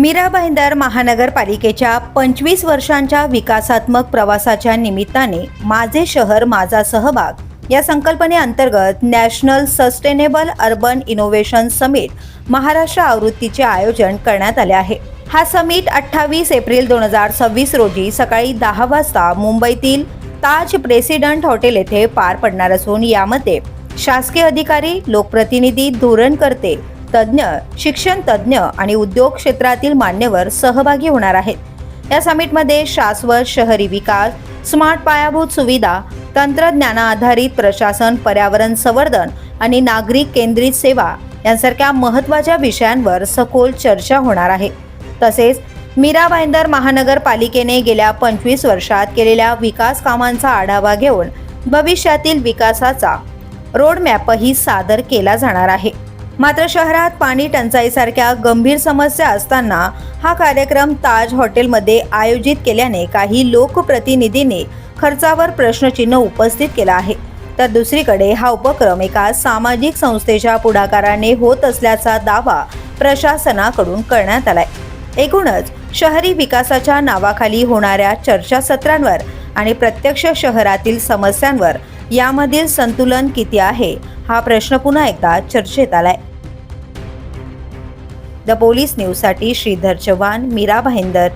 मीरा भाईंदर महानगरपालिकेच्या 25 वर्षांच्या विकासात्मक प्रवासाच्या निमित्ताने माझे शहर माझा सहभाग या संकल्पनेअंतर्गत national sustainable urban innovation summit Maharashtra आवृत्तीचे आयोजन करण्यात आले आहे। हा समिट 28 एप्रिल 2026 रोजी सकाळी 10 वाजता मुंबईतील ताज प्रेसिडेंट हॉटेल येथे पार पडणार असून यामध्ये शासकीय अधिकारी, लोकप्रतिनिधी, धोरणकर्ते, तज्ञ, शिक्षण तज्ञ आणि उद्योग क्षेत्रातील मान्यवर सहभागी होणार आहेत। या समिटमध्ये शाश्वत शहरी विकास, स्मार्ट पायाभूत सुविधा, तंत्रज्ञानाधारित प्रशासन, पर्यावरण संवर्धन आणि नागरिक केंद्रित सेवा यांसारख्या महत्त्वाच्या विषयांवर सखोल चर्चा होणार आहे। तसेच मीरा भाईंदर महानगरपालिकेने गेल्या 25 वर्षात केलेल्या विकास कामांचा आढावा घेऊन भविष्यातील विकासाचा रोडमॅपही सादर केला जाणार आहे। मात्र शहरात पाणी टंचाईसारख्या गंभीर समस्या असताना हा कार्यक्रम ताज हॉटेलमध्ये आयोजित केल्याने काही लोकप्रतिनिधींनी खर्चावर प्रश्नचिन्ह उपस्थित केला आहे। तर दुसरीकडे हा उपक्रम एका सामाजिक संस्थेच्या पुढाकाराने होत असल्याचा दावा प्रशासनाकडून करण्यात आलाय। एकूणच शहरी विकासाच्या नावाखाली होणाऱ्या चर्चासत्रांवर आणि प्रत्यक्ष शहरातील समस्यांवर यामधील संतुलन किती आहे हा प्रश्न पुन्हा एकदा चर्चेत आलाय। द पोलीस न्यूजसाठी श्रीधर चव्हाण, मीरा भाईंदर।